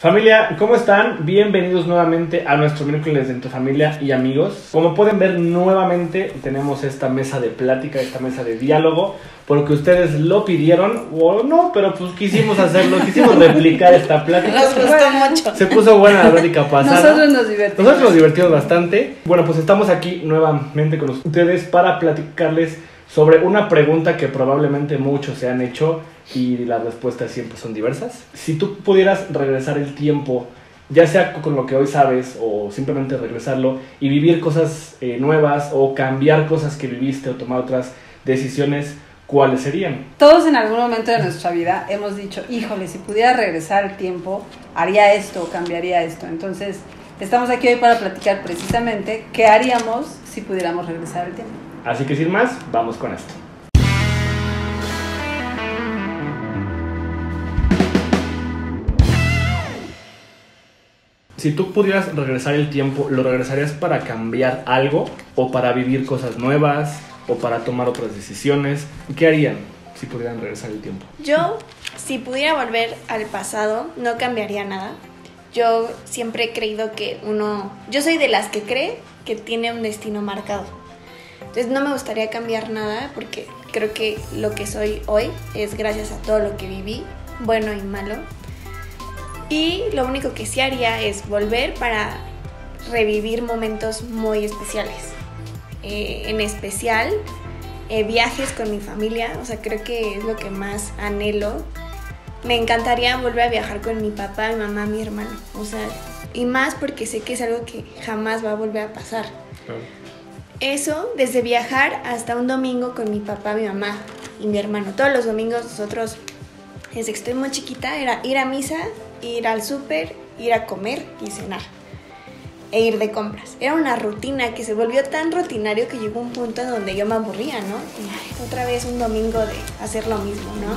Familia, ¿cómo están? Bienvenidos nuevamente a nuestro miércoles de Entre Familia y Amigos. Como pueden ver, nuevamente tenemos esta mesa de plática, esta mesa de diálogo, porque ustedes lo pidieron, o no, pero pues quisimos hacerlo, quisimos replicar esta plática. Nos gustó mucho. Se puso buena la plática pasada. Nosotros nos divertimos bastante. Bueno, pues estamos aquí nuevamente con ustedes para platicarles sobre una pregunta que probablemente muchos se han hecho y las respuestas siempre son diversas. Si tú pudieras regresar el tiempo, ya sea con lo que hoy sabes o simplemente regresarlo y vivir cosas nuevas o cambiar cosas que viviste o tomar otras decisiones, ¿cuáles serían? Todos en algún momento de nuestra vida hemos dicho, híjole, si pudiera regresar el tiempo, haría esto o cambiaría esto. Entonces, estamos aquí hoy para platicar precisamente qué haríamos si pudiéramos regresar el tiempo. Así que sin más, vamos con esto. Si tú pudieras regresar el tiempo, ¿lo regresarías para cambiar algo o para vivir cosas nuevas o para tomar otras decisiones? ¿Qué harían si pudieran regresar el tiempo? Yo, si pudiera volver al pasado, no cambiaría nada. Yo siempre he creído que yo soy de las que cree que tiene un destino marcado. Entonces no me gustaría cambiar nada porque creo que lo que soy hoy es gracias a todo lo que viví, bueno y malo. Y lo único que sí haría es volver para revivir momentos muy especiales. En especial, viajes con mi familia, o sea, creo que es lo que más anhelo. Me encantaría volver a viajar con mi papá, mi mamá, mi hermano, o sea, y más porque sé que es algo que jamás va a volver a pasar. Claro. Eso, desde viajar hasta un domingo con mi papá, mi mamá y mi hermano. Todos los domingos nosotros, desde que estoy muy chiquita, era ir a misa, ir al súper, ir a comer y cenar. E ir de compras. Era una rutina que se volvió tan rutinario que llegó un punto en donde yo me aburría, ¿no? Y ay, otra vez un domingo de hacer lo mismo, ¿no?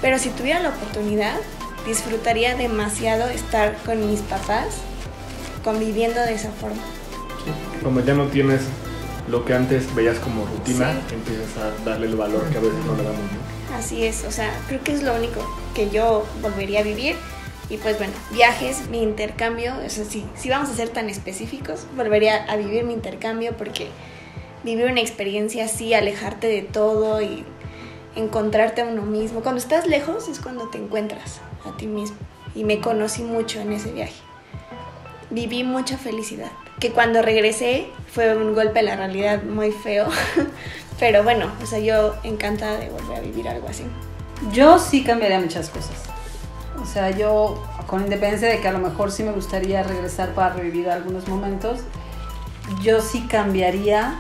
Pero si tuviera la oportunidad, disfrutaría demasiado estar con mis papás, conviviendo de esa forma. Sí. Como ya no tienes lo que antes veías como rutina, sí, empiezas a darle el valor que a veces no le damos, ¿no? Así es, o sea, creo que es lo único que yo volvería a vivir. Y pues bueno, viajes, mi intercambio, eso sí, si vamos a ser tan específicos, volvería a vivir mi intercambio porque vivir una experiencia así, alejarte de todo y encontrarte a uno mismo. Cuando estás lejos es cuando te encuentras a ti mismo. Y me conocí mucho en ese viaje. Viví mucha felicidad. Que cuando regresé fue un golpe a la realidad muy feo. Pero bueno, o sea, yo encantada de volver a vivir algo así. Yo sí cambiaría muchas cosas. O sea, yo, con independencia de que a lo mejor sí me gustaría regresar para revivir algunos momentos, yo sí cambiaría,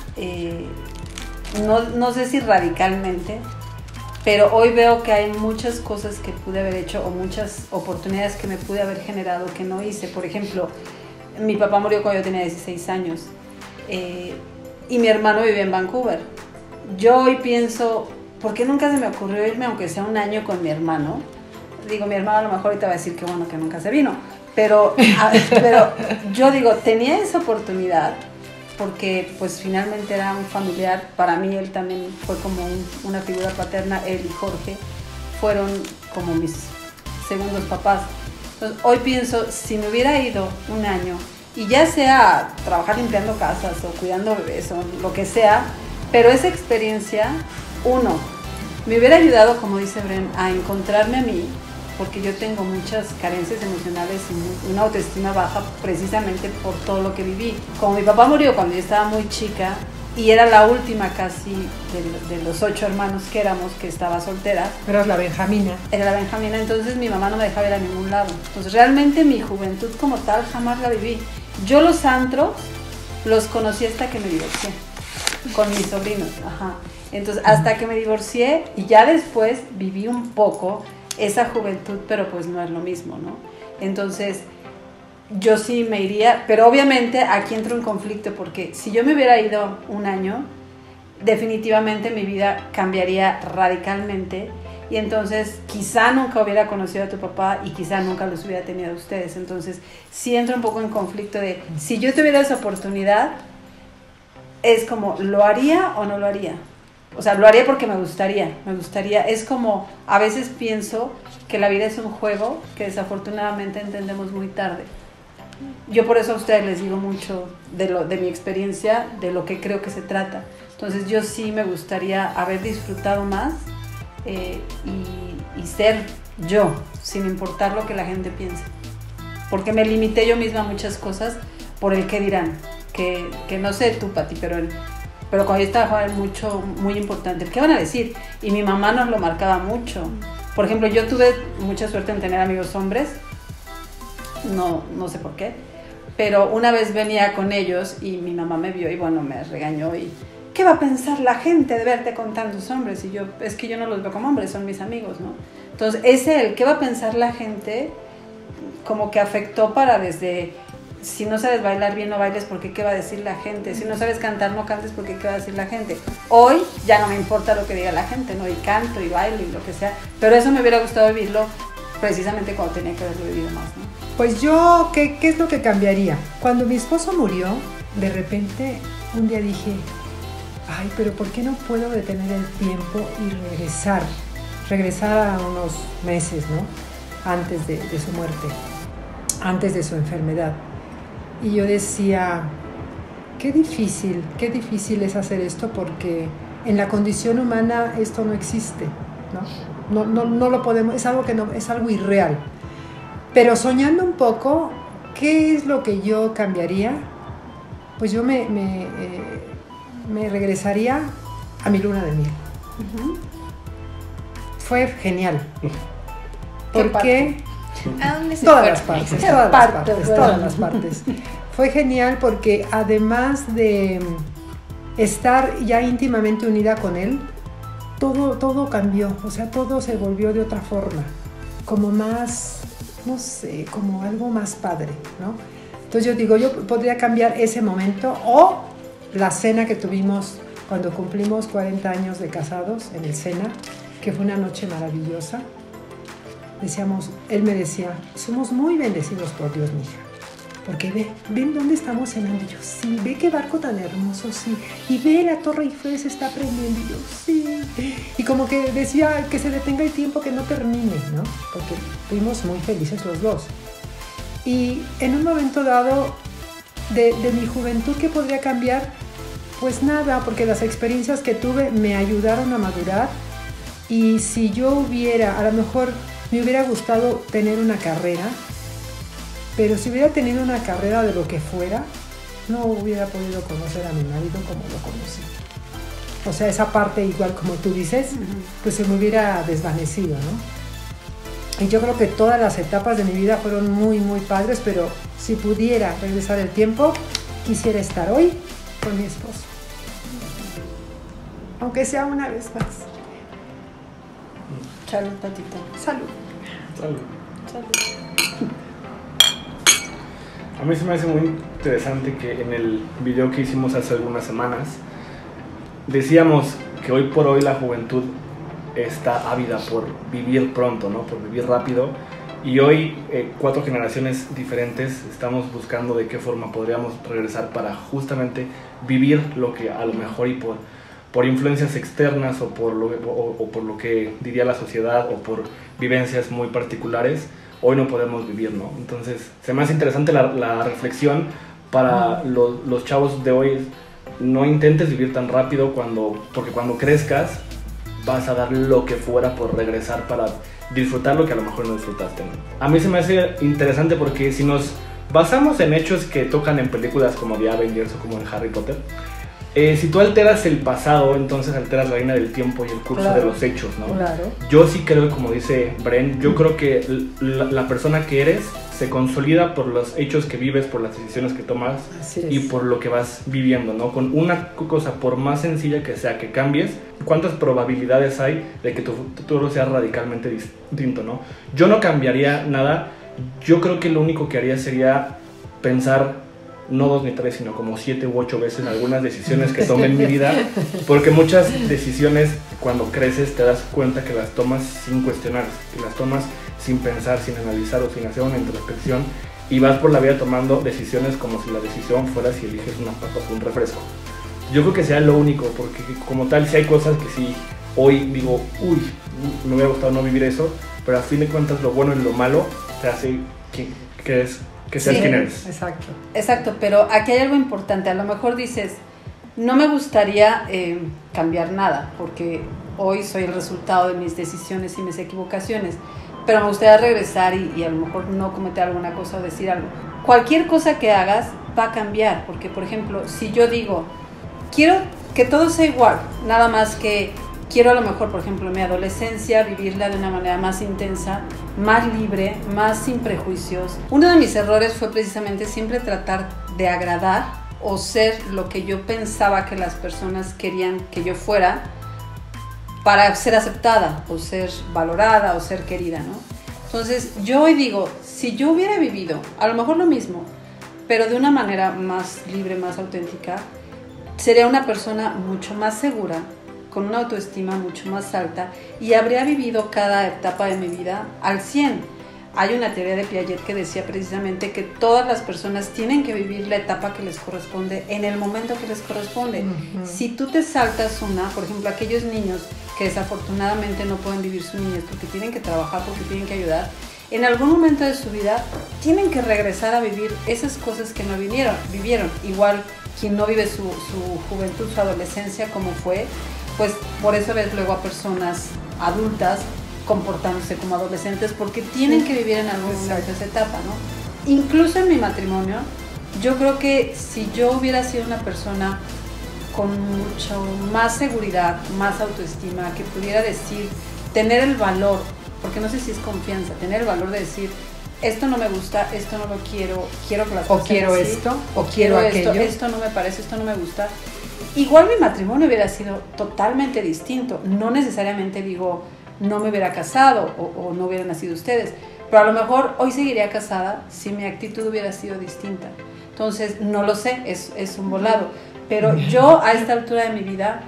no sé si radicalmente, pero hoy veo que hay muchas cosas que pude haber hecho o muchas oportunidades que me pude haber generado que no hice. Por ejemplo, mi papá murió cuando yo tenía 16 años y mi hermano vivía en Vancouver. Yo hoy pienso, ¿por qué nunca se me ocurrió irme aunque sea un año con mi hermano? Digo, mi hermano a lo mejor ahorita va a decir que bueno que nunca se vino, pero yo digo, tenía esa oportunidad porque pues finalmente era un familiar, para mí él también fue como una figura paterna, él y Jorge fueron como mis segundos papás. Entonces hoy pienso, si me hubiera ido un año y ya sea trabajar limpiando casas o cuidando bebés o lo que sea, pero esa experiencia, me hubiera ayudado, como dice Bren, a encontrarme a mí, porque yo tengo muchas carencias emocionales y una autoestima baja precisamente por todo lo que viví. Como mi papá murió cuando yo estaba muy chica y era la última casi de los 8 hermanos que éramos, que estaba soltera. Eras la Benjamina. Era la Benjamina, entonces mi mamá no me dejaba ir a ningún lado. Entonces realmente mi juventud como tal jamás la viví. Yo los antros los conocí hasta que me divorcié, con mis sobrinos. Ajá. Entonces hasta que me divorcié y ya después viví un poco esa juventud, pero pues no es lo mismo, ¿no? Entonces, yo sí me iría, pero obviamente aquí entro en conflicto, porque si yo me hubiera ido un año, definitivamente mi vida cambiaría radicalmente, y entonces quizá nunca hubiera conocido a tu papá, y quizá nunca los hubiera tenido a ustedes. Entonces, sí entro un poco en conflicto de, si yo tuviera esa oportunidad, es como, ¿lo haría o no lo haría? O sea, lo haría porque me gustaría, es como, a veces pienso que la vida es un juego que desafortunadamente entendemos muy tarde. Yo por eso a ustedes les digo mucho de mi experiencia, de lo que creo que se trata. Entonces yo sí me gustaría haber disfrutado más y ser yo, sin importar lo que la gente piense. Porque me limité yo misma a muchas cosas por el qué dirán. Que no sé tú, Pati, pero cuando yo estaba joven muy importante, el qué van a decir. Y mi mamá nos lo marcaba mucho. Por ejemplo, yo tuve mucha suerte en tener amigos hombres, no sé por qué, pero una vez venía con ellos y mi mamá me vio y bueno, me regañó y ¿qué va a pensar la gente de verte con tantos hombres? Y yo, es que yo no los veo como hombres, son mis amigos, ¿no? Entonces, el ¿qué va a pensar la gente? Como que afectó para desde, si no sabes bailar bien, no bailes porque ¿qué va a decir la gente? Si no sabes cantar, no cantes porque ¿qué va a decir la gente? Hoy ya no me importa lo que diga la gente, ¿no? Y canto y bailo y lo que sea, pero eso me hubiera gustado vivirlo precisamente cuando tenía que haberlo vivido más, ¿no? Pues yo, ¿qué es lo que cambiaría? Cuando mi esposo murió, de repente un día dije, ay, pero ¿por qué no puedo detener el tiempo y regresar a unos meses, ¿no? Antes de su muerte, antes de su enfermedad. Y yo decía, qué difícil es hacer esto porque en la condición humana esto no existe, ¿no? No lo podemos, es algo irreal. Pero soñando un poco, ¿qué es lo que yo cambiaría? Pues yo me regresaría a mi luna de miel. Uh-huh. Fue genial. Porque ¿a dónde se todas las partes. Fue genial porque además de estar ya íntimamente unida con él, todo cambió, o sea, todo se volvió de otra forma, como más, no sé, como algo más padre, ¿no? Entonces yo digo, yo podría cambiar ese momento o la cena que tuvimos cuando cumplimos 40 años de casados en el Sena, que fue una noche maravillosa. Él me decía, somos muy bendecidos por Dios, mija, porque ven dónde estamos cenando. Y yo, sí, ve qué barco tan hermoso, sí, y ve la Torre Eiffel se está prendiendo. Y yo, sí, y como que decía que se detenga el tiempo, que no termine, ¿no? Porque fuimos muy felices los dos. Y en un momento dado de mi juventud, ¿qué podría cambiar? Pues nada, porque las experiencias que tuve me ayudaron a madurar. Y si yo a lo mejor me hubiera gustado tener una carrera, pero si hubiera tenido una carrera de lo que fuera, no hubiera podido conocer a mi marido como lo conocí. O sea, esa parte, igual como tú dices, pues se me hubiera desvanecido, ¿no? Y yo creo que todas las etapas de mi vida fueron muy, muy padres, pero si pudiera regresar el tiempo, quisiera estar hoy con mi esposo. Aunque sea una vez más. Salud, Patito. Salud. Salud. Salud. A mí se me hace muy interesante que en el video que hicimos hace algunas semanas decíamos que hoy por hoy la juventud está ávida por vivir pronto, ¿no? Por vivir rápido. Y hoy, 4 generaciones diferentes, estamos buscando de qué forma podríamos regresar para justamente vivir lo que a lo mejor y por influencias externas o por lo que diría la sociedad o por vivencias muy particulares, hoy no podemos vivir, ¿no? Entonces, se me hace interesante la reflexión para los chavos de hoy. No intentes vivir tan rápido porque cuando crezcas vas a dar lo que fuera por regresar para disfrutar lo que a lo mejor no disfrutaste, ¿no? A mí se me hace interesante porque si nos basamos en hechos que tocan en películas como The Avengers o como en Harry Potter, si tú alteras el pasado, entonces alteras la línea del tiempo y el curso de los hechos, ¿no? Claro. Yo sí creo, como dice Bren, yo creo que la persona que eres se consolida por los hechos que vives, por las decisiones que tomas y por lo que vas viviendo, ¿no? Con una cosa, por más sencilla que sea, que cambies, ¿cuántas probabilidades hay de que tu futuro sea radicalmente distinto, ¿no? Yo no cambiaría nada. Yo creo que lo único que haría sería pensar no 2 ni 3, sino como 7 u 8 veces algunas decisiones que tomé en mi vida, porque muchas decisiones cuando creces te das cuenta que las tomas sin cuestionar, que las tomas sin pensar, sin analizar o sin hacer una introspección, y vas por la vida tomando decisiones como si la decisión fuera si eliges unas papas o un refresco. Yo creo que sea lo único, porque como tal sí hay cosas que sí hoy digo, uy, me hubiera gustado no vivir eso, pero a fin de cuentas lo bueno y lo malo te hace que seas quien eres. Exacto, pero aquí hay algo importante. A lo mejor dices, no me gustaría cambiar nada, porque hoy soy el resultado de mis decisiones y mis equivocaciones, pero me gustaría regresar y a lo mejor no cometer alguna cosa o decir algo. Cualquier cosa que hagas va a cambiar, porque por ejemplo, si yo digo, quiero que todo sea igual, nada más que quiero a lo mejor, por ejemplo, mi adolescencia, vivirla de una manera más intensa, más libre, más sin prejuicios. Uno de mis errores fue precisamente siempre tratar de agradar o ser lo que yo pensaba que las personas querían que yo fuera para ser aceptada o ser valorada o ser querida, ¿no? Entonces, yo hoy digo, si yo hubiera vivido a lo mejor lo mismo, pero de una manera más libre, más auténtica, sería una persona mucho más segura, con una autoestima mucho más alta y habría vivido cada etapa de mi vida al 100. Hay una teoría de Piaget que decía precisamente que todas las personas tienen que vivir la etapa que les corresponde en el momento que les corresponde. Si tú te saltas una, por ejemplo, aquellos niños que desafortunadamente no pueden vivir su niñez porque tienen que trabajar, porque tienen que ayudar, en algún momento de su vida tienen que regresar a vivir esas cosas que no vivieron. Igual quien no vive su juventud, su adolescencia como fue, pues por eso ves luego a personas adultas comportándose como adolescentes porque tienen que vivir en algún momento esa etapa, ¿no? Incluso en mi matrimonio, yo creo que si yo hubiera sido una persona con mucho más seguridad, más autoestima, que pudiera decir, tener el valor, porque no sé si es confianza, tener el valor de decir, esto no me gusta, esto no lo quiero que las cosas quiero así, esto, o quiero aquello. esto no me parece, esto no me gusta. Igual mi matrimonio hubiera sido totalmente distinto. No necesariamente digo, no me hubiera casado o no hubieran nacido ustedes, pero a lo mejor hoy seguiría casada si mi actitud hubiera sido distinta. Entonces, no lo sé, es un volado. Pero yo a esta altura de mi vida,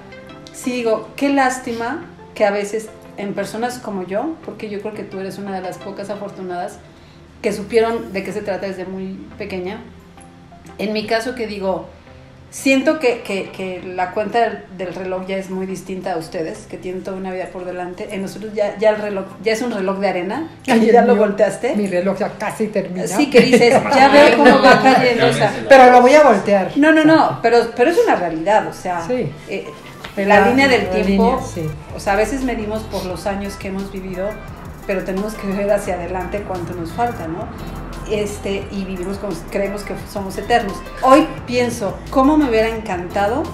sí digo, qué lástima que a veces en personas como yo, porque yo creo que tú eres una de las pocas afortunadas que supieron de qué se trata desde muy pequeña. En mi caso que digo, siento que la cuenta del reloj ya es muy distinta a ustedes, que tienen toda una vida por delante. En nosotros ya el reloj ya es un reloj de arena, que ya lo volteaste. Mi reloj ya casi termina. Sí, que dices, ya veo cómo va cayendo. O sea, pero lo voy a voltear. No, pero es una realidad, o sea, sí. La línea del tiempo, sí. O sea, a veces medimos por los años que hemos vivido, pero tenemos que ver hacia adelante cuánto nos falta, ¿no? Y vivimos como creemos que somos eternos. Hoy pienso, ¿cómo me hubiera encantado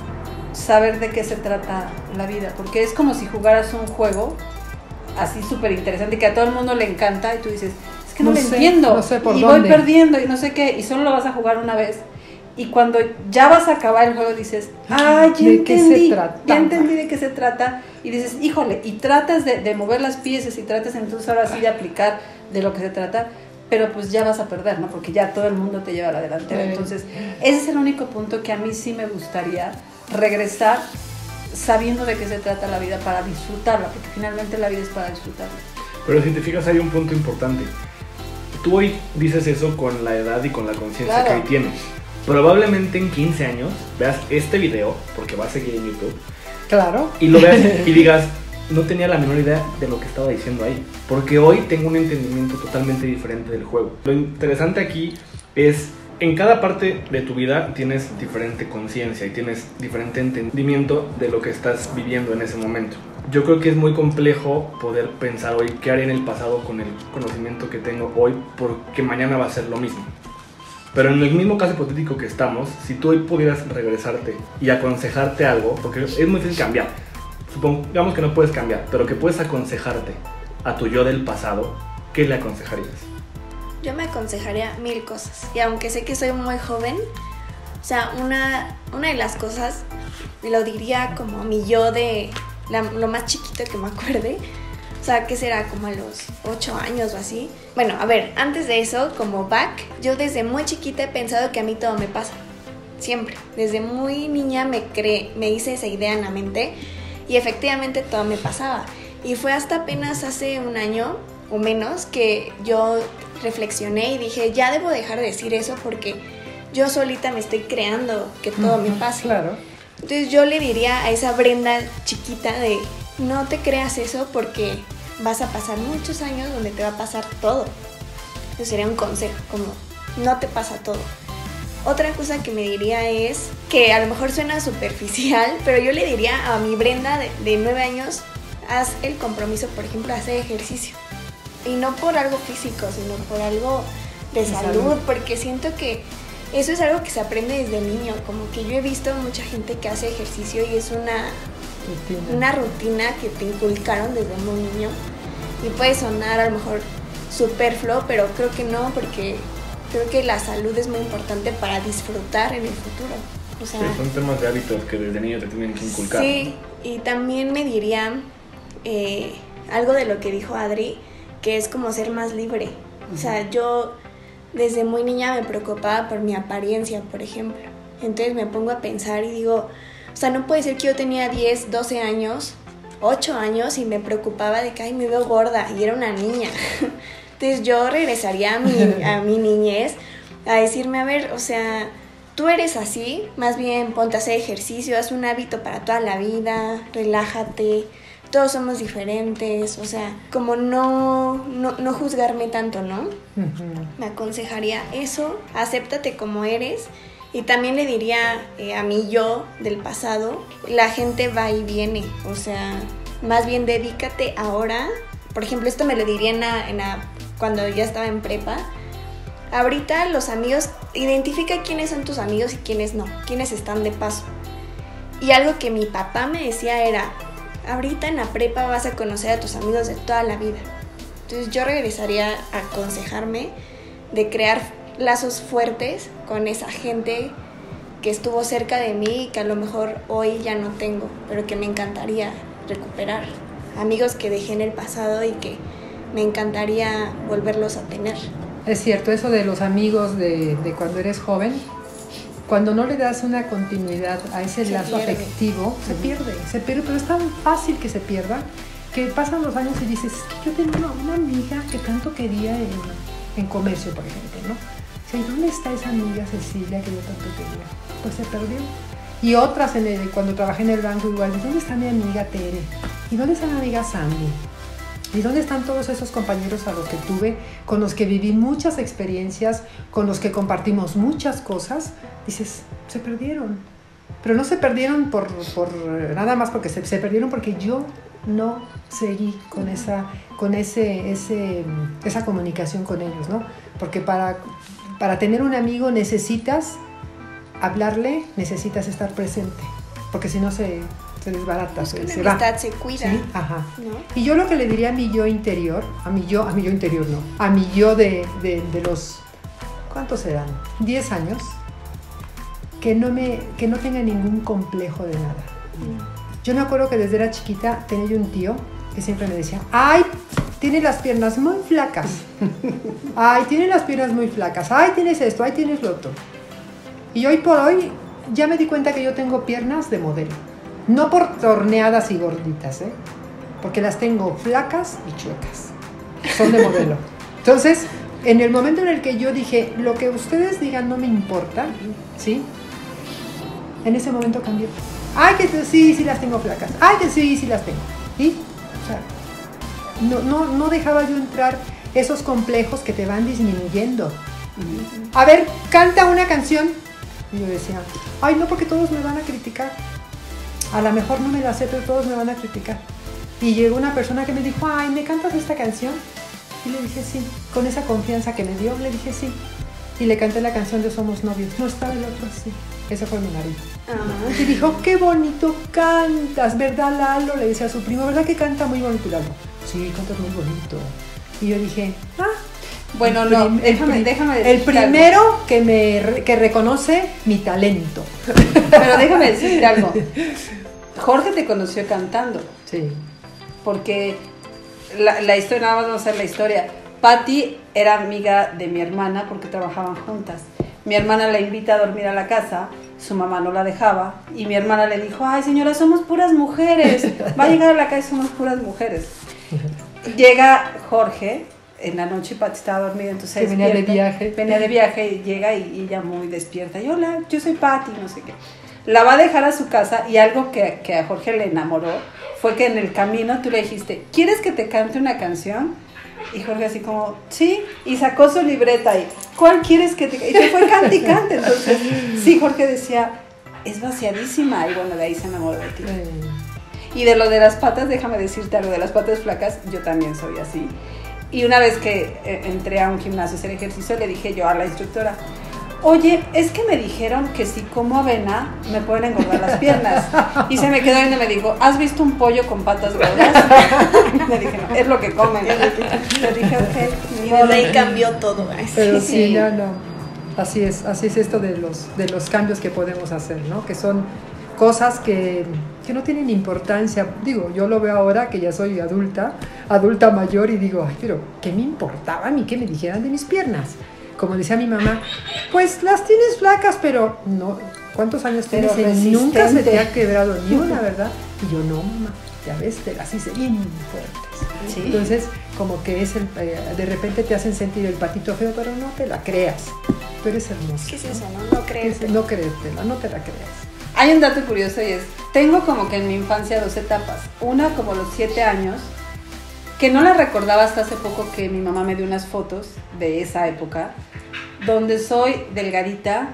saber de qué se trata la vida? Porque es como si jugaras un juego así súper interesante que a todo el mundo le encanta y tú dices, es que no lo entiendo, no sé por y dónde. voy perdiendo y no sé qué, y solo lo vas a jugar una vez. Y cuando ya vas a acabar el juego dices, ya entendí de qué se trata. Y dices, híjole, y tratas de mover las piezas y tratas entonces ahora sí de aplicar de lo que se trata, pero pues ya vas a perder, ¿no? Porque ya todo el mundo te lleva a la delantera. Entonces, ese es el único punto que a mí sí me gustaría regresar sabiendo de qué se trata la vida para disfrutarla, porque finalmente la vida es para disfrutarla. Pero si te fijas hay un punto importante. Tú hoy dices eso con la edad y con la conciencia que hoy tienes. Probablemente en 15 años veas este video, porque va a seguir en YouTube. Claro. Y lo veas y digas, no tenía la menor idea de lo que estaba diciendo ahí. Porque hoy tengo un entendimiento totalmente diferente del juego. Lo interesante aquí es, en cada parte de tu vida tienes diferente conciencia y tienes diferente entendimiento de lo que estás viviendo en ese momento. Yo creo que es muy complejo poder pensar hoy qué haré en el pasado con el conocimiento que tengo hoy, porque mañana va a ser lo mismo. Pero en el mismo caso hipotético que estamos, si tú hoy pudieras regresarte y aconsejarte algo, porque es muy difícil cambiar, supongamos que no puedes cambiar, pero que puedes aconsejarte a tu yo del pasado, ¿qué le aconsejarías? Yo me aconsejaría 1000 cosas, y aunque sé que soy muy joven, o sea, una de las cosas, lo diría como a mi yo de lo más chiquito que me acuerde. O sea, ¿qué será? Como a los 8 años o así. Bueno, a ver, antes de eso, como yo desde muy chiquita he pensado que a mí todo me pasa. Siempre. Desde muy niña me hice esa idea en la mente y efectivamente todo me pasaba. Y fue hasta apenas hace un año o menos que yo reflexioné y dije, ya debo dejar de decir eso porque yo solita me estoy creando que todo me pasa. Claro. Entonces yo le diría a esa Brenda chiquita de no te creas eso porque vas a pasar muchos años donde te va a pasar todo. Eso sería un consejo, como no te pasa todo. Otra cosa que me diría es que a lo mejor suena superficial, pero yo le diría a mi Brenda de 9 años, haz el compromiso, por ejemplo, hacer ejercicio. Y no por algo físico, sino por algo de salud, porque siento que eso es algo que se aprende desde niño. Como que yo he visto mucha gente que hace ejercicio y es una rutina que te inculcaron desde muy niño. Y puede sonar a lo mejor superfluo, pero creo que no, porque creo que la salud es muy importante para disfrutar en el futuro. O sea, sí, son temas de hábitos que desde niño te tienen que inculcar. Sí, y también me diría algo de lo que dijo Adri, que es como ser más libre. O sea, yo desde muy niña me preocupaba por mi apariencia, por ejemplo. Entonces me pongo a pensar y digo, o sea, no puede ser que yo tenía 10, 12 años, 8 años y me preocupaba de que, ay, me veo gorda y era una niña. Entonces yo regresaría a mi niñez a decirme, a ver, o sea, tú eres así, más bien ponte a hacer ejercicio, haz un hábito para toda la vida, relájate, todos somos diferentes, o sea, como no juzgarme tanto, ¿no? Uh-huh. Me aconsejaría eso, acéptate como eres. Y también le diría a mi yo del pasado, la gente va y viene, o sea, más bien dedícate ahora. Por ejemplo, esto me lo diría cuando ya estaba en prepa. Ahorita los amigos, identifica quiénes son tus amigos y quiénes no, quiénes están de paso. Y algo que mi papá me decía era, ahorita en la prepa vas a conocer a tus amigos de toda la vida. Entonces yo regresaría a aconsejarme de crear lazos fuertes con esa gente que estuvo cerca de mí y que a lo mejor hoy ya no tengo, pero que me encantaría recuperar. Amigos que dejé en el pasado y que me encantaría volverlos a tener. Es cierto, eso de los amigos de cuando eres joven, cuando no le das una continuidad a ese lazo afectivo, se pierde, pero es tan fácil que se pierda, que pasan los años y dices, yo tenía una amiga que tanto quería en comercio, por ejemplo, ¿no? ¿Y dónde está esa amiga Cecilia que yo tanto quería? Pues se perdió. Y otras, cuando trabajé en el banco igual, ¿dónde está mi amiga Tere? ¿Y dónde está mi amiga Sandy? ¿Y dónde están todos esos compañeros a los que tuve, con los que viví muchas experiencias, con los que compartimos muchas cosas? Dices, se perdieron. Pero no se perdieron por nada más porque se perdieron porque yo no seguí con esa comunicación con ellos, ¿no? Porque para tener un amigo necesitas hablarle, necesitas estar presente, porque si no se desbarata, se va. La amistad se cuida. ¿Sí? Ajá. ¿No? Y yo lo que le diría a mi yo interior, a mi yo de los, ¿cuántos serán? 10 años, que no tenga ningún complejo de nada. Yo me acuerdo que desde era chiquita tenía yo un tío que siempre me decía, ¡ay, tienes las piernas muy flacas! ¡Ay, tienes las piernas muy flacas! ¡Ay, tienes esto! ¡Ay, tienes lo otro! Y hoy por hoy ya me di cuenta que yo tengo piernas de modelo. No por torneadas y gorditas, porque las tengo flacas y chuecas. Son de modelo. Entonces, en el momento en el que yo dije, lo que ustedes digan no me importa, ¿sí? En ese momento cambió. ¡Ay, que sí las tengo flacas! ¡Ay, que sí las tengo! ¿Sí? O sea, no dejaba yo entrar esos complejos que te van disminuyendo. A ver, canta una canción. Y yo decía, ay, no, porque todos me van a criticar. A lo mejor no me la sé, pero todos me van a criticar. Y llegó una persona que me dijo, ay, ¿me cantas esta canción? Y le dije, sí. Con esa confianza que me dio, le dije, sí. Y le canté la canción de Somos Novios. No estaba el otro así. Ese fue mi marido. Y dijo, qué bonito cantas, ¿verdad, Lalo? Le decía a su primo, ¿verdad que canta muy bonito, Lalo? Sí, cantas muy bonito. Y yo dije, bueno, déjame decirte el primero algo. que reconoce mi talento. Pero déjame decirte algo. Jorge te conoció cantando. Sí. Porque la historia, nada más vamos a hacer la historia. Patti era amiga de mi hermana porque trabajaban juntas. Mi hermana la invita a dormir a la casa, su mamá no la dejaba y mi hermana le dijo, ay señora, somos puras mujeres, va a llegar a la casa y somos puras mujeres. Llega Jorge en la noche, Patti estaba dormida, entonces que venía de viaje y llega y ella muy despierta, y hola, yo soy Patti, no sé qué. La va a dejar a su casa y algo que a Jorge le enamoró fue que en el camino tú le dijiste, ¿quieres que te cante una canción? Y Jorge así como, sí, y sacó su libreta y, ¿cuál quieres que te cante? Y te fue cante y cante. Entonces, sí, Jorge decía, es vaciadísima. Y bueno, de ahí se enamoró de ti. Y de lo de las patas, déjame decirte algo de las patas flacas, yo también soy así. Y una vez que entré a un gimnasio a hacer ejercicio, le dije yo a la instructora, oye, es que me dijeron que si como avena me pueden engordar las piernas. Y se me quedó viendo y me dijo, ¿has visto un pollo con patas gordas? Le dije, no, es lo que comen. Le dije, ok. Y desde ahí cambió todo. Pero sí, no. Así es esto de los cambios que podemos hacer, ¿no? Que son cosas que no tienen importancia. Digo, yo lo veo ahora que ya soy adulta mayor y digo, ay, pero ¿qué me importaba a mí que me dijeran de mis piernas? Como decía mi mamá, pues las tienes flacas, pero no, ¿cuántos años tienes? Nunca se te ha quebrado ni una, ¿verdad? Y yo, no, mamá, ya ves, te las hice bien fuertes. Sí. Entonces, como que es de repente te hacen sentir el patito feo, pero no te la creas. Tú eres hermosa. ¿Qué es eso, no? No creértela. No creértela, no te la creas. Hay un dato curioso y es, tengo como que en mi infancia 2 etapas. Una como los 7 años, que no la recordaba hasta hace poco que mi mamá me dio unas fotos de esa época, donde soy delgadita,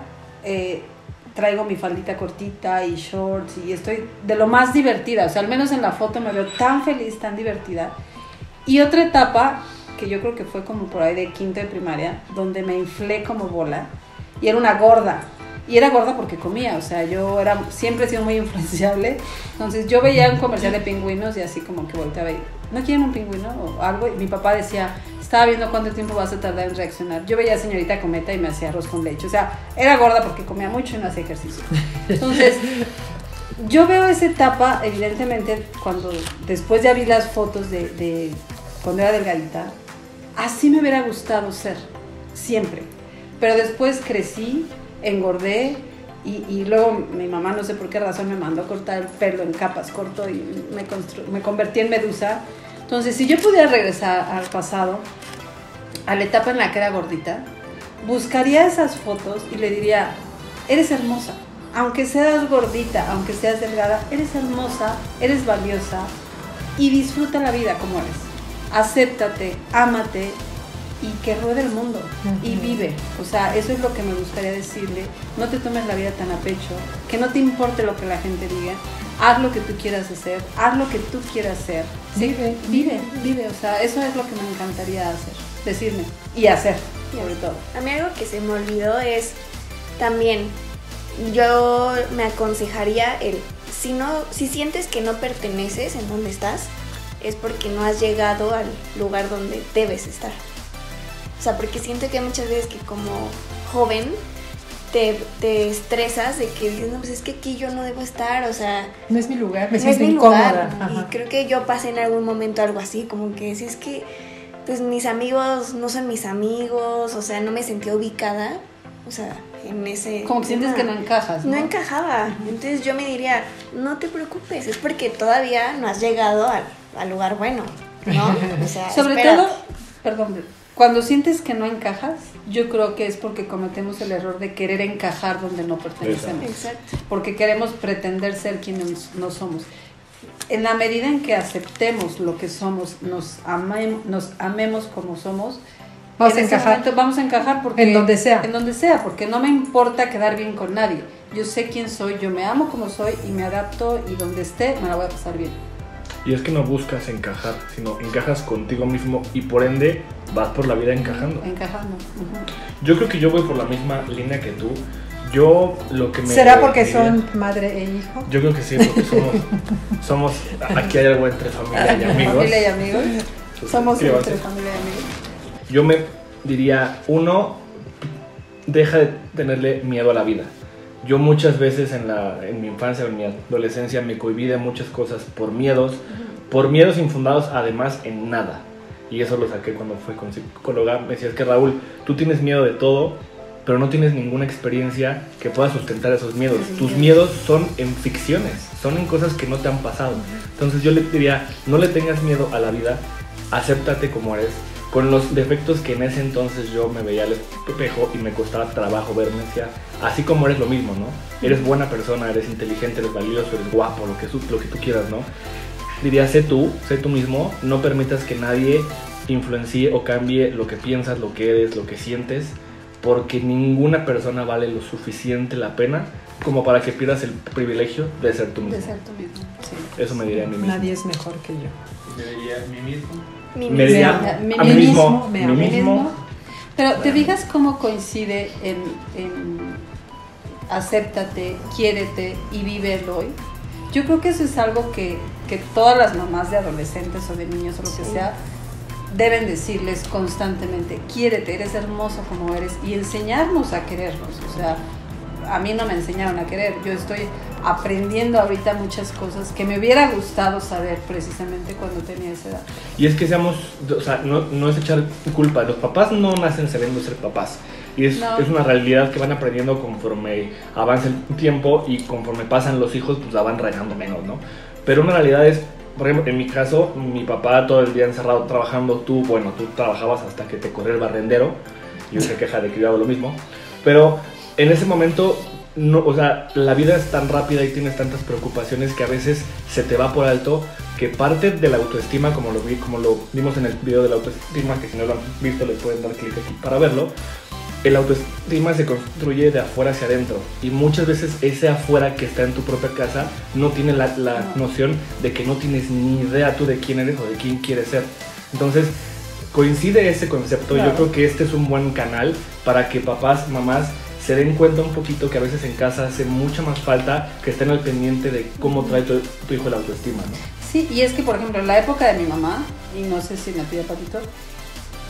traigo mi faldita cortita y shorts y estoy de lo más divertida, o sea, al menos en la foto me veo tan feliz, tan divertida. Y otra etapa, que yo creo que fue como por ahí de quinto de primaria, donde me inflé como bola y era una gorda. Y era gorda porque comía, o sea, siempre he sido muy influenciable. Entonces yo veía un comercial de pingüinos y así como que volteaba y, ¿no quieren un pingüino o algo? Y mi papá decía, estaba viendo cuánto tiempo vas a tardar en reaccionar. Yo veía a Señorita Cometa y me hacía arroz con leche. O sea, era gorda porque comía mucho y no hacía ejercicio. Entonces, yo veo esa etapa, evidentemente, después ya vi las fotos de cuando era delgadita, así me hubiera gustado ser, siempre. Pero después crecí, engordé y luego mi mamá no sé por qué razón me mandó a cortar el pelo en capas corto y me convertí en Medusa. Entonces, si yo pudiera regresar al pasado, a la etapa en la que era gordita, buscaría esas fotos y le diría, eres hermosa, aunque seas gordita, aunque seas delgada, eres hermosa, eres valiosa y disfruta la vida como eres. Acéptate, ámate y que ruede el mundo y vive. O sea, eso es lo que me gustaría decirle. No te tomes la vida tan a pecho, que no te importe lo que la gente diga. Haz lo que tú quieras hacer, haz lo que tú quieras ser. ¿Sí? Vive. O sea, eso es lo que me encantaría hacer, decirme y hacer, sobre todo. A mí algo que se me olvidó es también, yo me aconsejaría si sientes que no perteneces en donde estás, es porque no has llegado al lugar donde debes estar. O sea, porque siento que hay muchas veces que como joven te estresas de que dices, no, pues es que aquí yo no debo estar, o sea... No es mi lugar, me siento incómoda. Y creo que yo pasé en algún momento algo así, como que si es que pues mis amigos no son mis amigos, o sea, no me sentía ubicada, o sea, en ese... Como que sientes que no encajas, ¿no? No encajaba, entonces yo me diría, no te preocupes, es porque todavía no has llegado al lugar bueno, ¿no? O sea, sobre espérate. todo, perdón, cuando sientes que no encajas, yo creo que es porque cometemos el error de querer encajar donde no pertenecemos. Exacto. Porque queremos pretender ser quienes no somos. En la medida en que aceptemos lo que somos, nos amemos como somos, vamos a encajar. Vamos a encajar porque, en donde sea. En donde sea, porque no me importa quedar bien con nadie. Yo sé quién soy, yo me amo como soy y me adapto y donde esté me la voy a pasar bien. Y es que no buscas encajar, sino encajas contigo mismo y por ende vas por la vida encajando. Encajando. Uh-huh. Yo creo que yo voy por la misma línea que tú. Yo lo que me... ¿Será porque son madre e hijo? Yo creo que sí, porque somos aquí hay algo entre familia y amigos. Familia y amigos. Somos ¿qué entre familia y amigos. Yo me diría, uno, deja de tenerle miedo a la vida. Yo muchas veces en mi infancia o en mi adolescencia me cohibí de muchas cosas por miedos infundados además en nada. Y eso lo saqué cuando fui con psicóloga. Me decía, es que Raúl, tú tienes miedo de todo, pero no tienes ninguna experiencia que pueda sustentar esos miedos. Tus miedos son en ficciones, son en cosas que no te han pasado. Entonces yo le diría, no le tengas miedo a la vida, acéptate como eres, con los defectos que en ese entonces yo me veía al espejo y me costaba trabajo verme, decía, así como eres lo mismo, ¿no? Eres buena persona, eres inteligente, eres valioso, eres guapo, lo que tú quieras, ¿no? diría, sé tú mismo, no permitas que nadie influencie o cambie lo que piensas, lo que eres, lo que sientes, porque ninguna persona vale lo suficiente la pena como para que pierdas el privilegio de ser tú mismo. De ser tú mismo, sí. Eso me diría a mí mismo. Nadie es mejor que yo. Yo diría mí mismo. Me diría a mí mismo, me mí amo. mismo. Pero ¿te fijas cómo coincide en acéptate, quiérete y vive el hoy? Yo creo que eso es algo que todas las mamás de adolescentes o de niños o lo que sea deben decirles constantemente: quiérete, eres hermoso como eres, y enseñarnos a querernos. O sea, a mí no me enseñaron a querer, yo estoy aprendiendo ahorita muchas cosas que me hubiera gustado saber precisamente cuando tenía esa edad. Y es que seamos, o sea, no es echar culpa, los papás no nacen sabiendo ser papás. Y es una realidad que van aprendiendo conforme avanza el tiempo, y conforme pasan los hijos, pues la van regando menos, ¿no? Pero una realidad es, por ejemplo, en mi caso, mi papá todo el día encerrado trabajando, tú trabajabas hasta que te corrió el barrendero, y se queja de que yo hago lo mismo, pero en ese momento, no, o sea, la vida es tan rápida y tienes tantas preocupaciones que a veces se te va por alto, que parte de la autoestima, como lo vimos en el video de la autoestima, que si no lo han visto les pueden dar clic aquí para verlo. El autoestima se construye de afuera hacia adentro, y muchas veces ese afuera que está en tu propia casa no tiene la noción de que no tienes ni idea tú de quién eres o de quién quieres ser. Entonces coincide ese concepto. Yo creo que este es un buen canal para que papás, mamás se den cuenta un poquito que a veces en casa hace mucha más falta que estén al pendiente de cómo trae tu hijo la autoestima, ¿no? Sí, y es que, por ejemplo, en la época de mi mamá, y no sé si me pide Patito,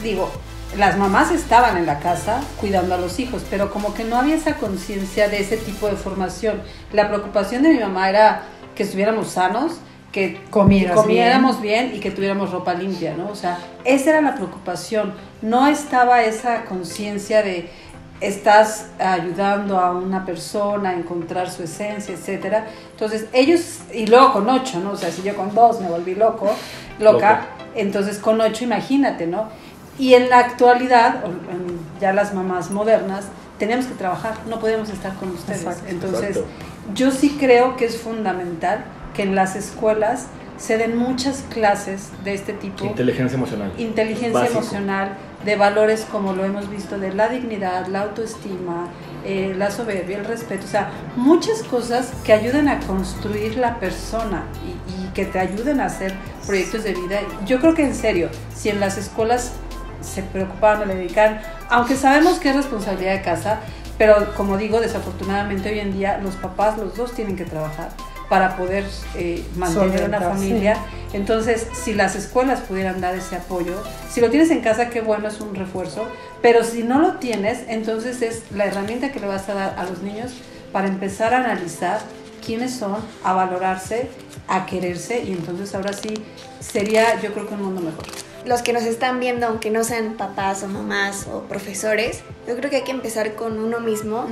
digo, las mamás estaban en la casa cuidando a los hijos, pero como que no había esa conciencia de ese tipo de formación. La preocupación de mi mamá era que estuviéramos sanos, que comiéramos bien y que tuviéramos ropa limpia, ¿no? O sea, esa era la preocupación. No estaba esa conciencia de estás ayudando a una persona a encontrar su esencia, etcétera. Entonces, ellos, y luego con 8, ¿no? O sea, si yo con 2 me volví loca, entonces con 8 imagínate, ¿no? Y en la actualidad, ya las mamás modernas, tenemos que trabajar, no podemos estar con ustedes. Exacto. Entonces, yo sí creo que es fundamental que en las escuelas se den muchas clases de este tipo. Inteligencia emocional. Inteligencia emocional, de valores como lo hemos visto, de la dignidad, la autoestima, la soberbia, el respeto. O sea, muchas cosas que ayuden a construir la persona y que te ayuden a hacer proyectos de vida. Yo creo que en serio, si en las escuelas se preocupaban o le dedicaban, aunque sabemos que es responsabilidad de casa, pero como digo, desafortunadamente hoy en día los papás, los dos tienen que trabajar para poder mantener una familia. Sí. Entonces, si las escuelas pudieran dar ese apoyo, si lo tienes en casa, qué bueno, es un refuerzo, pero si no lo tienes, entonces es la herramienta que le vas a dar a los niños para empezar a analizar quiénes son, a valorarse, a quererse, y entonces ahora sí sería, yo creo que un mundo mejor. Los que nos están viendo, aunque no sean papás o mamás o profesores, yo creo que hay que empezar con uno mismo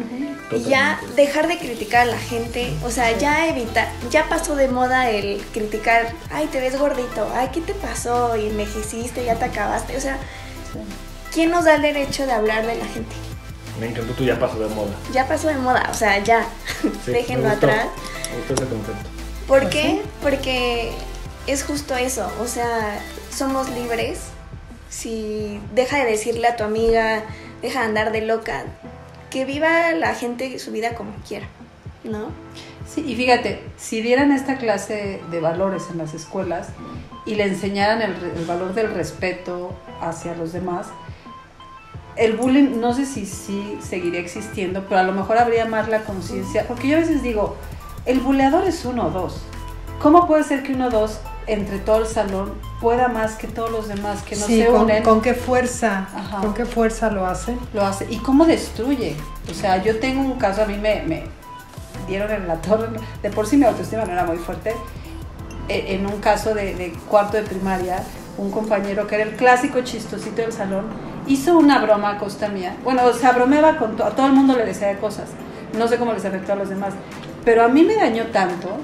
y ya dejar de criticar a la gente. O sea, ya pasó de moda el criticar, ay, te ves gordito, ay, ¿qué te pasó? Y envejeciste, ya te acabaste. O sea, ¿quién nos da el derecho de hablar de la gente? Me encantó tu ya pasó de moda. Ya pasó de moda, o sea, ya, sí, déjenlo atrás. Me gustó ese concepto. ¿Por qué? Porque es justo eso, o sea, somos libres. Si deja de decirle a tu amiga, deja de andar de loca, que viva la gente su vida como quiera, ¿no? Sí, y fíjate, si dieran esta clase de valores en las escuelas y le enseñaran el valor del respeto hacia los demás, el bullying no sé si seguiría existiendo, pero a lo mejor habría más la conciencia, porque yo a veces digo, el buleador es 1 o 2. ¿Cómo puede ser que 1 o 2 entre todo el salón pueda más que todos los demás que no se unen? ¿Con qué fuerza? Ajá. ¿Con qué fuerza lo hace? Lo hace. ¿Y cómo destruye? O sea, yo tengo un caso, a mí me dieron en la torre, de por sí mi autoestima no era muy fuerte, en un caso de 4º de primaria, un compañero que era el clásico chistosito del salón, hizo una broma a costa mía. Bueno, o sea, bromeaba con a todo el mundo, le decía cosas. No sé cómo les afectó a los demás. Pero a mí me dañó tanto,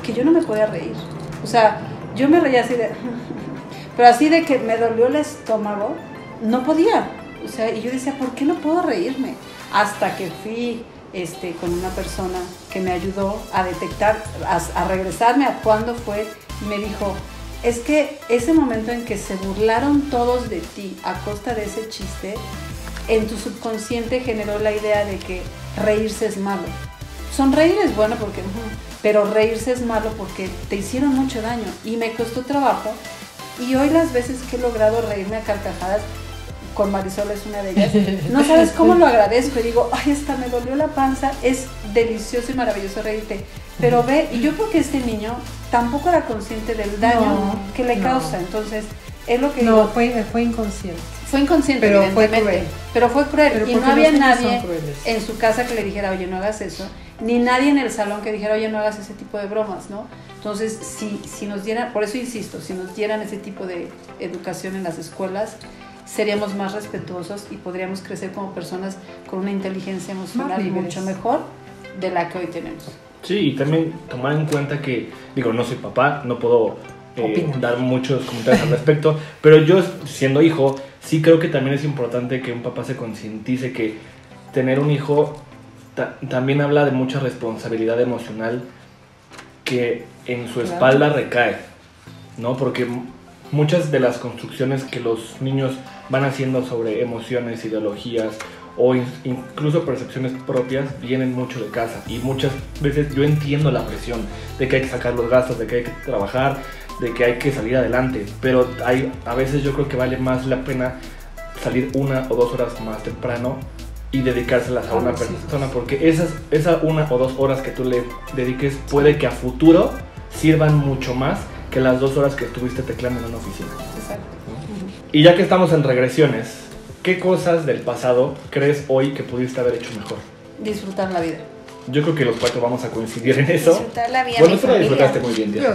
que yo no me podía reír. O sea, yo me reía así de... Pero así de que me dolió el estómago, no podía. O sea, y yo decía, ¿por qué no puedo reírme? Hasta que fui con una persona que me ayudó a detectar, a regresarme a cuándo fue y me dijo, es que ese momento en que se burlaron todos de ti a costa de ese chiste, en tu subconsciente generó la idea de que reírse es malo. Sonreír es bueno porque, pero reírse es malo porque te hicieron mucho daño y me costó trabajo. Y hoy las veces que he logrado reírme a carcajadas, con Marisol es una de ellas, no sabes cómo lo agradezco y digo, ay, hasta me dolió la panza, es delicioso y maravilloso reírte. Pero ve, y yo creo que este niño tampoco era consciente del daño que le causa, entonces es lo que digo. Fue inconsciente. Fue inconsciente, pero evidentemente, fue cruel. Pero fue cruel. Pero y no había nadie crueles. En su casa que le dijera, oye, no hagas eso, ni nadie en el salón que dijera, oye, no hagas ese tipo de bromas, ¿no? Entonces, si nos dieran, por eso insisto, si nos dieran ese tipo de educación en las escuelas, seríamos más respetuosos y podríamos crecer como personas con una inteligencia emocional mucho mejor de la que hoy tenemos. Sí, y también tomar en cuenta que, digo, no soy papá, no puedo dar muchos comentarios al respecto, pero yo, siendo hijo, sí creo que también es importante que un papá se concientice que tener un hijo también habla de mucha responsabilidad emocional que en su espalda recae, ¿no? Porque muchas de las construcciones que los niños van haciendo sobre emociones, ideologías o incluso percepciones propias vienen mucho de casa, y muchas veces yo entiendo la presión de que hay que sacar los gastos, de que hay que trabajar, de que hay que salir adelante, pero a veces yo creo que vale más la pena salir 1 o 2 horas más temprano y dedicárselas a una persona, porque esa 1 o 2 horas que tú le dediques puede que a futuro sirvan mucho más que las 2 horas que estuviste teclando en una oficina. Exacto. Y ya que estamos en regresiones, ¿qué cosas del pasado crees hoy que pudiste haber hecho mejor? Disfrutar la vida. Yo creo que los 4 vamos a coincidir en eso. Disfrutar la vida. Bueno, tú la disfrutaste muy bien, tía.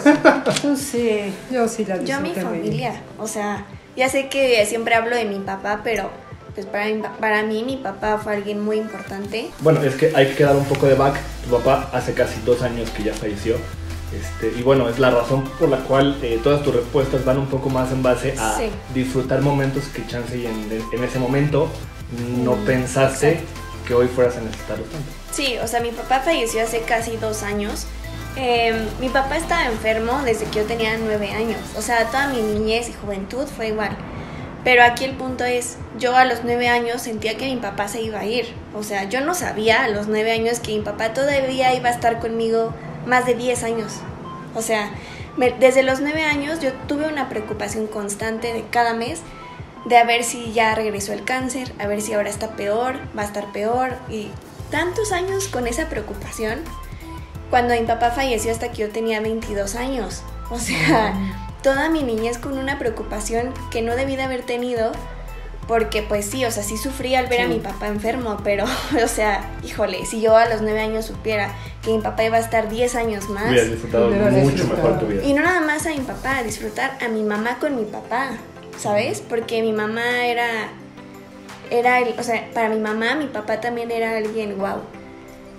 Tú sí. Yo sí la disfruté. Yo mi familia, o sea, ya sé que siempre hablo de mi papá, pero pues para mí mi papá fue alguien muy importante. Bueno, es que hay que dar un poco de back. Tu papá hace casi 2 años que ya falleció. Y bueno, es la razón por la cual todas tus respuestas van un poco más en base a disfrutar momentos que chance y en ese momento no pensaste que hoy fueras a necesitarlos tanto. Sí, o sea, mi papá falleció hace casi 2 años. Mi papá estaba enfermo desde que yo tenía 9 años. O sea, toda mi niñez y juventud fue igual. Pero aquí el punto es, yo a los 9 años sentía que mi papá se iba a ir. O sea, yo no sabía a los 9 años que mi papá todavía iba a estar conmigo más de 10 años. O sea, desde los 9 años yo tuve una preocupación constante de cada mes de a ver si ya regresó el cáncer, a ver si ahora está peor, va a estar peor. Y tantos años con esa preocupación, cuando mi papá falleció hasta que yo tenía 22 años. O sea, toda mi niñez con una preocupación que no debí de haber tenido, porque pues sí, o sea, sí sufrí al ver a mi papá enfermo, pero, o sea, híjole, si yo a los 9 años supiera que mi papá iba a estar 10 años más, hubieras disfrutado mucho mejor tu vida. Y no nada más a mi papá, disfrutar a mi mamá con mi papá, ¿sabes? Porque mi mamá era o sea, para mi mamá, mi papá también era alguien guau.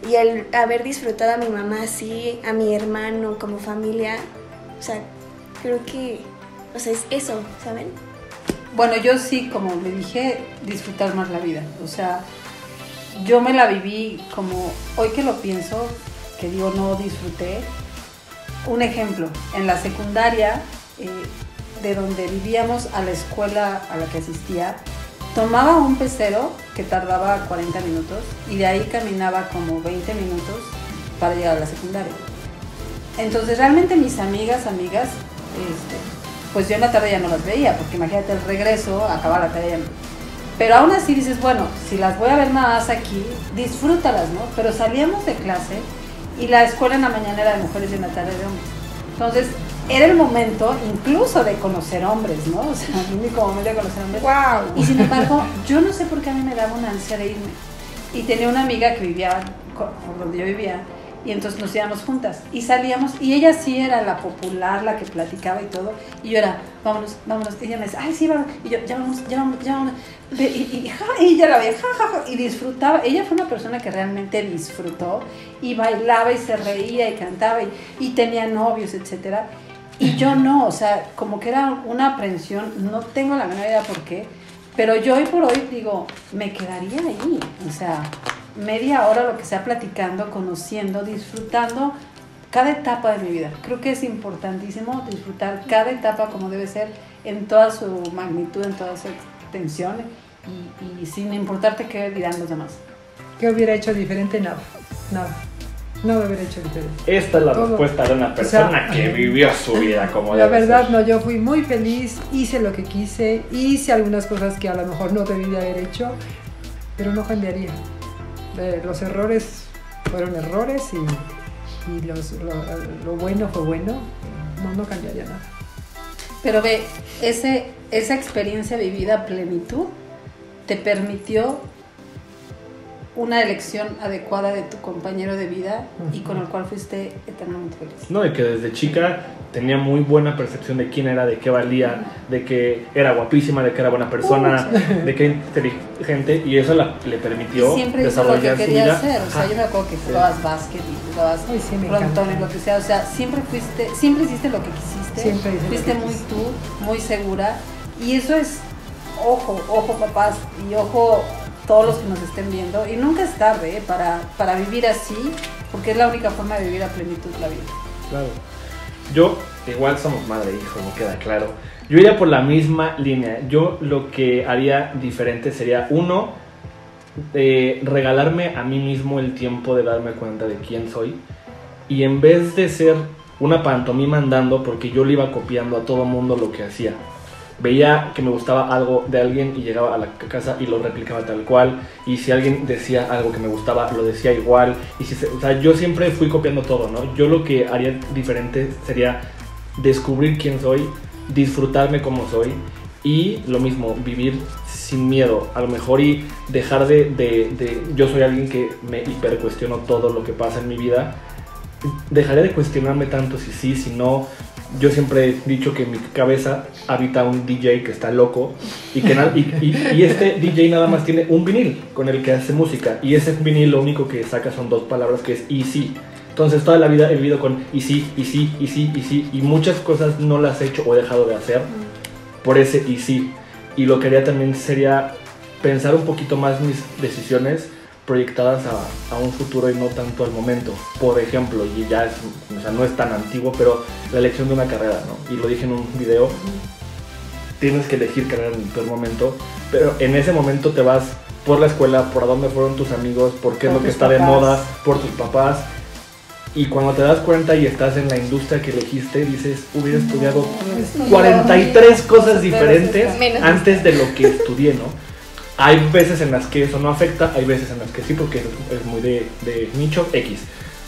Y el haber disfrutado a mi mamá así, a mi hermano, como familia, o sea, creo que, o sea, es eso, ¿saben? Bueno, yo sí, como le dije, disfrutar más la vida. O sea, yo me la viví como, hoy que lo pienso, que digo, no disfruté. Un ejemplo, en la secundaria, de donde vivíamos a la escuela a la que asistía, tomaba un pecero que tardaba 40 minutos y de ahí caminaba como 20 minutos para llegar a la secundaria. Entonces, realmente mis amigas, pues yo en la tarde ya no las veía, porque imagínate el regreso, acabar la tarea. Pero aún así dices, bueno, si las voy a ver nada más aquí, disfrútalas, ¿no? Pero salíamos de clase y la escuela en la mañana era de mujeres y en la tarde de hombres. Entonces, era el momento incluso de conocer hombres, ¿no? O sea, el único momento de conocer hombres. ¡Wow! Y sin embargo, yo no sé por qué a mí me daba una ansia de irme. Y tenía una amiga que vivía por donde yo vivía, y entonces nos íbamos juntas y salíamos, y ella sí era la popular, la que platicaba y todo, y yo era, vámonos, y ella me decía, ay sí, vamos, y yo, ya vamos, y ella la veía, y disfrutaba. Ella fue una persona que realmente disfrutó, y bailaba, y se reía, y cantaba, y tenía novios, etcétera, y yo no, o sea, como que era una aprensión, no tengo la menor idea por qué, pero yo hoy por hoy digo, me quedaría ahí, o sea, media hora lo que sea platicando, conociendo, disfrutando cada etapa de mi vida. Creo que es importantísimo disfrutar cada etapa como debe ser, en toda su magnitud, en toda su extensión, y sin importarte qué dirán los demás. ¿Qué hubiera hecho diferente? Nada. No lo hubiera hecho diferente. Esta es la Todo. respuesta de una persona, o sea, que vivió su vida como la debe verdad, ser. no, yo fui muy feliz, hice lo que quise, hice algunas cosas que a lo mejor no debí de haber hecho, pero no cambiaría. Los errores fueron errores y lo bueno fue bueno. No cambiaría nada. Pero ve, esa experiencia vivida a plenitud te permitió una elección adecuada de tu compañero de vida y con el cual fuiste eternamente feliz. No, y que desde chica tenía muy buena percepción de quién era, de qué valía, de que era guapísima, de que era buena persona, de que era inteligente, y eso le permitió y siempre hizo lo desarrollar que su quería vida. hacer. O sea, yo me acuerdo que jugabas básquet y jugabas Sí, me frontón encanta. y lo que sea. O sea, siempre hiciste lo que quisiste. Siempre hice lo fuiste que muy quise. tú, muy segura. Y eso es, ojo papás, y ojo todos los que nos estén viendo. Y nunca es tarde para vivir así, porque es la única forma de vivir a plenitud la vida. Claro. Yo, igual somos madre e hijo, me queda claro. Yo iría por la misma línea. Yo lo que haría diferente sería, uno, regalarme a mí mismo el tiempo de darme cuenta de quién soy. Y en vez de ser una pantomima andando, porque yo le iba copiando a todo mundo lo que hacía. Veía que me gustaba algo de alguien y llegaba a la casa y lo replicaba tal cual. Y si alguien decía algo que me gustaba, lo decía igual. Y o sea, yo siempre fui copiando todo, ¿no? Yo lo que haría diferente sería descubrir quién soy, disfrutarme como soy y lo mismo, vivir sin miedo. A lo mejor y dejar yo soy alguien que me hipercuestiono todo lo que pasa en mi vida. Dejaré de cuestionarme tanto si sí, si no. Yo siempre he dicho que en mi cabeza habita un DJ que está loco y que y este DJ nada más tiene un vinil con el que hace música, y ese vinil lo único que saca son dos palabras, que es y sí. Entonces toda la vida he vivido con y sí, y sí, y sí, y sí, y muchas cosas no las he hecho o he dejado de hacer por ese y sí. Y lo que haría también sería pensar un poquito más mis decisiones proyectadas a un futuro y no tanto al momento. Por ejemplo, y ya o sea, no es tan antiguo, pero la elección de una carrera, ¿no? Y lo dije en un video, tienes que elegir carrera en el peor momento, pero en ese momento te vas por la escuela, por a dónde fueron tus amigos, por qué es Por lo que tus está de papás. moda, por tus papás. Y cuando te das cuenta y estás en la industria que elegiste, dices, hubiera estudiado 43 cosas diferentes Menos. antes de lo que estudié, ¿no? Hay veces en las que eso no afecta, hay veces en las que sí, porque es muy de nicho X.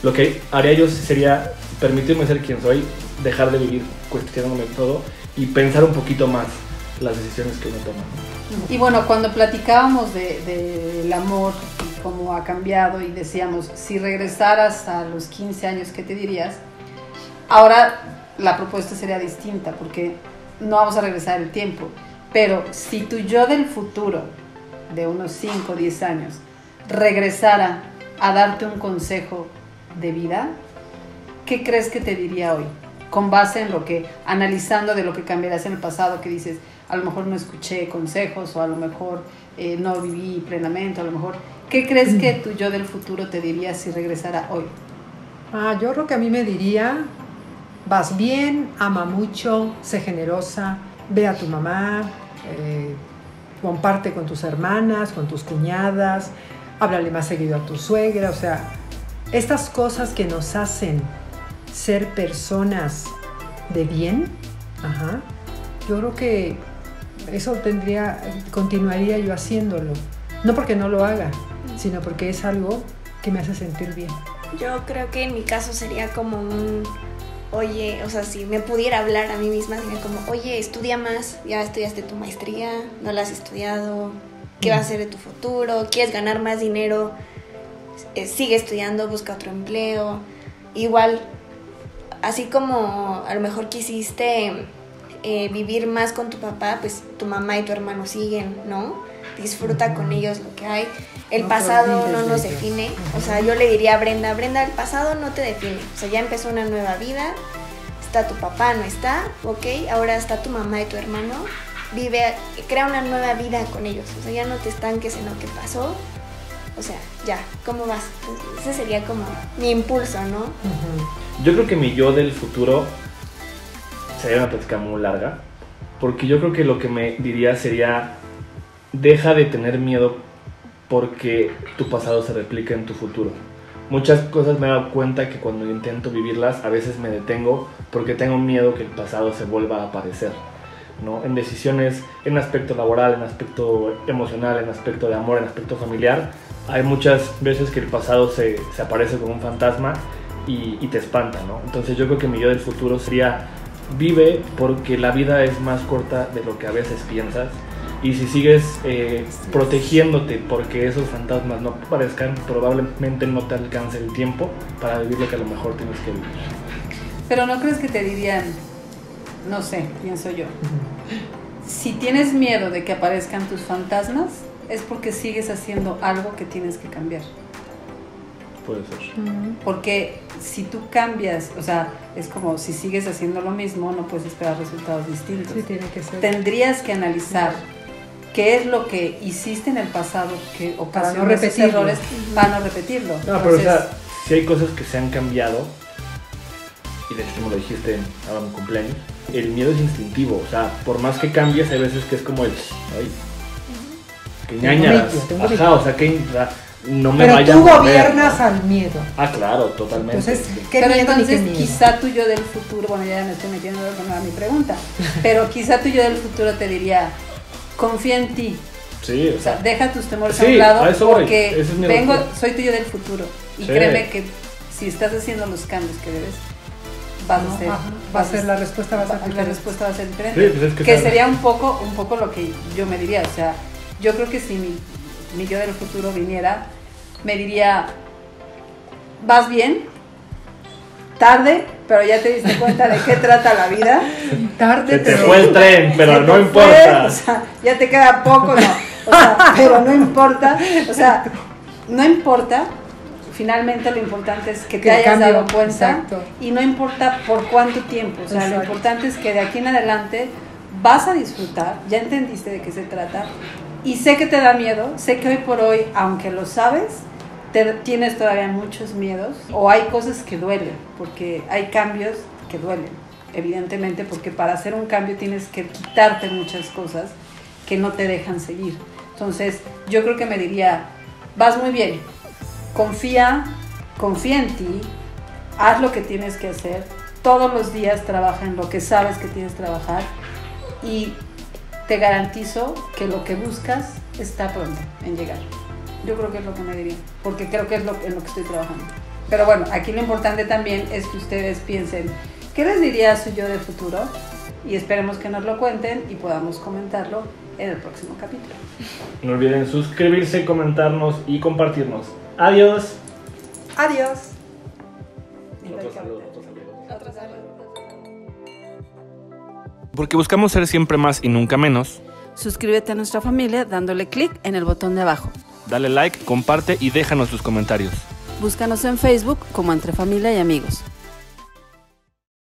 Lo que haría yo sería permitirme ser quien soy, dejar de vivir cuestionándome todo y pensar un poquito más las decisiones que uno toma, ¿no? Y bueno, cuando platicábamos del amor y cómo ha cambiado y decíamos, si regresaras a los 15 años, ¿qué te dirías? Ahora la propuesta sería distinta, porque no vamos a regresar el tiempo, pero si tu yo del futuro, de unos 5 o 10 años, regresara a darte un consejo de vida, ¿qué crees que te diría hoy? Con base en lo que, analizando de lo que cambiarás en el pasado, que dices, a lo mejor no escuché consejos, o a lo mejor no viví plenamente, a lo mejor, ¿qué crees que tu yo del futuro te diría si regresara hoy? Yo creo que a mí me diría, vas bien, ama mucho, sé generosa, ve a tu mamá, comparte con tus hermanas, con tus cuñadas, háblale más seguido a tu suegra. O sea, estas cosas que nos hacen ser personas de bien, yo creo que eso continuaría yo haciéndolo. No porque no lo haga, sino porque es algo que me hace sentir bien. Yo creo que en mi caso sería como oye, o sea, si me pudiera hablar a mí misma, sería como, oye, estudia más, ya estudiaste tu maestría, no la has estudiado, ¿qué vas a hacer de tu futuro? ¿Quieres ganar más dinero? Sigue estudiando, busca otro empleo. Igual, así como a lo mejor quisiste vivir más con tu papá, pues tu mamá y tu hermano siguen, ¿no? Disfruta con ellos lo que hay. El No pasado te no olvides nos de ellos. define. O sea, yo le diría a Brenda, el pasado no te define. O sea, ya empezó una nueva vida. Está tu papá, no está, ok. Ahora está tu mamá y tu hermano. Crea una nueva vida con ellos. O sea, ya no te estanques en lo que pasó. O sea, ya, ¿cómo vas? Ese sería como mi impulso, ¿no? Yo creo que mi yo del futuro sería una plática muy larga, porque yo creo que lo que me diría sería: deja de tener miedo porque tu pasado se replica en tu futuro. Muchas cosas me he dado cuenta que cuando intento vivirlas a veces me detengo porque tengo miedo que el pasado se vuelva a aparecer, ¿no? En decisiones, en aspecto laboral, en aspecto emocional, en aspecto de amor, en aspecto familiar, hay muchas veces que el pasado se aparece como un fantasma y te espanta, ¿no? Entonces yo creo que mi yo del futuro sería: vive, porque la vida es más corta de lo que a veces piensas, y si sigues protegiéndote porque esos fantasmas no aparezcan, probablemente no te alcance el tiempo para vivir lo que a lo mejor tienes que vivir. Pero ¿no crees que te dirían, no sé, pienso yo, si tienes miedo de que aparezcan tus fantasmas, es porque sigues haciendo algo que tienes que cambiar? Puede ser. Porque si tú cambias, o sea, es como si sigues haciendo lo mismo, no puedes esperar resultados distintos. Sí, tiene que ser. Tendrías que analizar qué es lo que hiciste en el pasado que ocasionó esos repetirlo. errores para no repetirlo. No, pero o sea, si hay cosas que se han cambiado, y de hecho tú me lo dijiste ahora en mi cumpleaños, el miedo es instintivo. O sea, por más que cambies, hay veces que es como el... ay, que ñañaras. Ajá, o sea, que... no me Pero vayan tú a gobiernas al miedo. Ah, claro, totalmente. Entonces, ¿qué pero miedo entonces ni qué miedo? quizá tú yo del futuro, bueno, ya me estoy metiendo con mi pregunta, pero quizá tú yo del futuro te diría, confía en ti. Sí, O sea, deja tus temores sí, a un lado, a eso voy. porque Esa es mi vengo, respuesta. soy tuyo del futuro. Y Sí. créeme que si estás haciendo los cambios que debes, vas No, a ser, ajá, va a ser la respuesta, va a ser la diferente. respuesta va a ser diferente. Sí, pues es que que sabes. sería un poco lo que yo me diría. O sea, yo creo que si mi yo del futuro viniera, me diría, vas bien, tarde, pero ya te diste cuenta de qué trata la vida. Tarde, Se te pero- fue el tren, pero Se no te fue, importa. o sea, ya te queda poco, no. O sea, pero no importa. O sea, no importa. Finalmente lo importante es que te Que el hayas cambio, dado cuenta. exacto. Y no importa por cuánto tiempo. O sea, lo Exacto. importante es que de aquí en adelante vas a disfrutar. Ya entendiste de qué se trata. Y sé que te da miedo. Sé que hoy por hoy, aunque lo sabes, tienes todavía muchos miedos. O hay cosas que duelen. Porque hay cambios que duelen. Evidentemente, porque para hacer un cambio tienes que quitarte muchas cosas que no te dejan seguir. Entonces, yo creo que me diría, vas muy bien, confía en ti, haz lo que tienes que hacer, todos los días trabaja en lo que sabes que tienes que trabajar, y te garantizo que lo que buscas está pronto en llegar. Yo creo que es lo que me diría, porque creo que es en lo que estoy trabajando. Pero bueno, aquí lo importante también es que ustedes piensen, ¿qué les diría a su yo del futuro? Y esperemos que nos lo cuenten y podamos comentarlo en el próximo capítulo. No olviden suscribirse, comentarnos y compartirnos. Adiós. Adiós. Otro saludo. Porque buscamos ser siempre más y nunca menos. Suscríbete a nuestra familia dándole clic en el botón de abajo. Dale like, comparte y déjanos tus comentarios. Búscanos en Facebook como Entre Familia y Amigos.